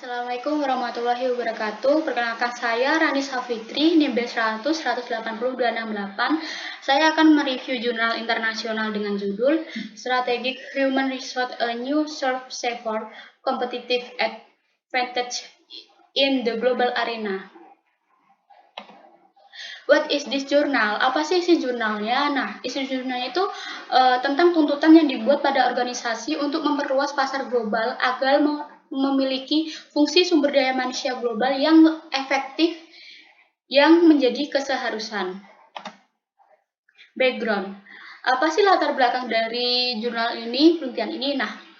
Assalamualaikum warahmatullahi wabarakatuh. Perkenalkan saya Ranis Hafitri, NIM B100 180 268. Saya akan mereview jurnal internasional dengan judul Strategic Human Resource A New Survival Competitive Advantage in the Global Arena. What is this journal? Apa sih isi jurnalnya? Nah, isi jurnalnya itu tentang tuntutan yang dibuat pada organisasi untuk memperluas pasar global agar memiliki fungsi sumber daya manusia global yang efektif yang menjadi keseharusan. Background. Apa sih latar belakang dari jurnal ini, penelitian ini? Nah,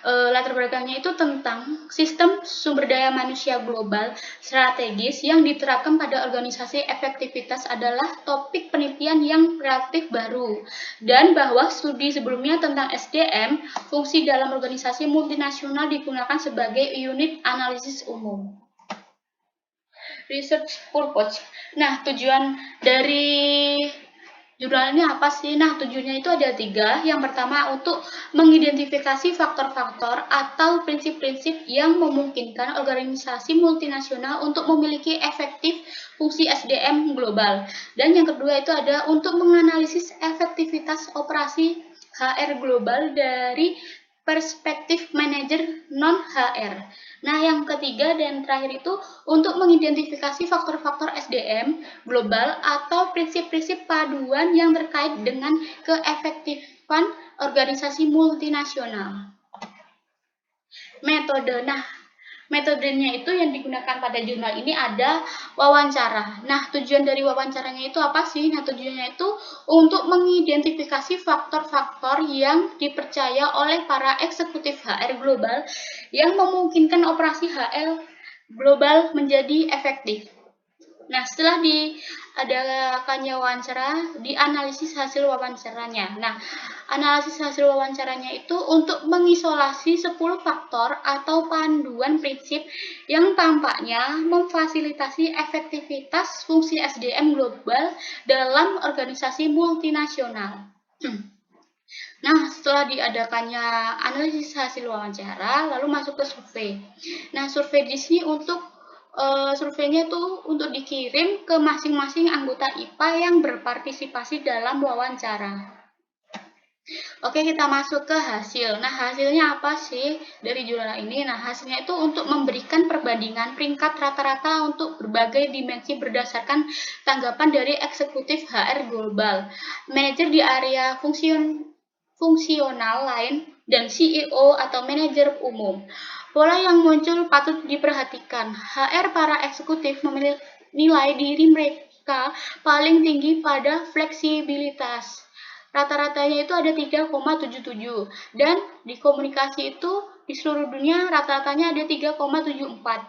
latar belakangnya itu tentang sistem sumber daya manusia global strategis yang diterapkan pada organisasi. Efektivitas adalah topik penelitian yang relatif baru, dan bahwa studi sebelumnya tentang SDM, fungsi dalam organisasi multinasional digunakan sebagai unit analisis umum. Research purpose. Nah, tujuan dari jurnal ini apa sih? Nah, tujuannya itu ada 3. Yang pertama, untuk mengidentifikasi faktor-faktor atau prinsip-prinsip yang memungkinkan organisasi multinasional untuk memiliki efektif fungsi SDM global. Dan yang kedua itu ada untuk menganalisis efektivitas operasi HR global dari perspektif manajer non-HR. Nah, yang ketiga dan terakhir itu untuk mengidentifikasi faktor-faktor SDM global atau prinsip-prinsip paduan yang terkait dengan keefektifan organisasi multinasional. Metode. Nah, metodenya itu yang digunakan pada jurnal ini ada wawancara. Nah, tujuan dari wawancaranya itu apa sih? Nah, tujuannya itu untuk mengidentifikasi faktor-faktor yang dipercaya oleh para eksekutif HR global yang memungkinkan operasi HR global menjadi efektif. Nah, setelah diadakannya wawancara, dianalisis hasil wawancaranya. Nah, analisis hasil wawancaranya itu untuk mengisolasi 10 faktor atau panduan prinsip yang tampaknya memfasilitasi efektivitas fungsi SDM global dalam organisasi multinasional. Nah, setelah diadakannya analisis hasil wawancara, lalu masuk ke survei. Nah, survei di sini untuk surveinya tuh untuk dikirim ke masing-masing anggota IPA yang berpartisipasi dalam wawancara. Oke, kita masuk ke hasil. Nah, hasilnya apa sih dari jurnal ini? Nah, hasilnya itu untuk memberikan perbandingan peringkat rata-rata untuk berbagai dimensi berdasarkan tanggapan dari eksekutif HR global, manajer di area fungsional lain, dan CEO atau manajer umum. Pola yang muncul patut diperhatikan. HR para eksekutif menilai diri mereka paling tinggi pada fleksibilitas. Rata-ratanya itu ada 3,77, dan di komunikasi itu di seluruh dunia rata-ratanya ada 3,74,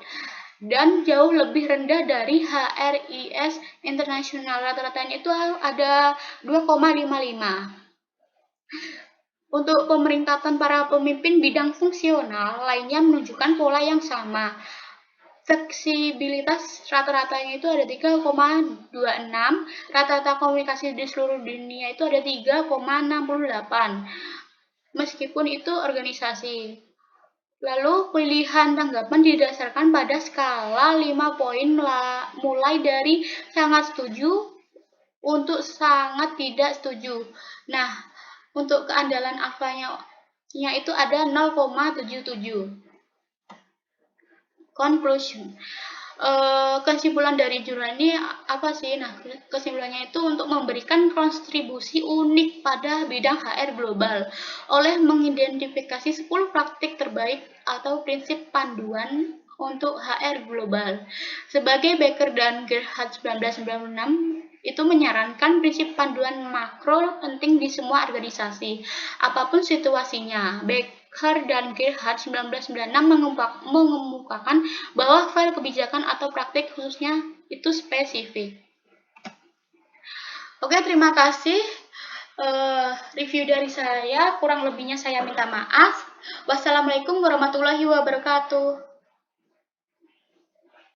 dan jauh lebih rendah dari HRIS internasional. Rata-ratanya itu ada 2,55. Untuk pemeringkatan para pemimpin bidang fungsional lainnya menunjukkan pola yang sama. Fleksibilitas rata-ratanya itu ada 3,26, rata-rata komunikasi di seluruh dunia itu ada 3,68, meskipun itu organisasi. Lalu pilihan tanggapan didasarkan pada skala 5 poin mulai dari sangat setuju untuk sangat tidak setuju. Nah, untuk keandalan alfanya itu ada 0,77. Conclusion. Kesimpulan dari jurnal ini apa sih? Nah, kesimpulannya itu untuk memberikan kontribusi unik pada bidang HR global oleh mengidentifikasi 10 praktik terbaik atau prinsip panduan untuk HR global. Sebagai Becker dan Gerhardt 1996 itu menyarankan prinsip panduan makro penting di semua organisasi, apapun situasinya. Becker dan Gerhardt 1996 mengemukakan bahwa file kebijakan atau praktik khususnya itu spesifik. Oke, terima kasih. Review dari saya, kurang lebihnya saya minta maaf. Wassalamualaikum warahmatullahi wabarakatuh.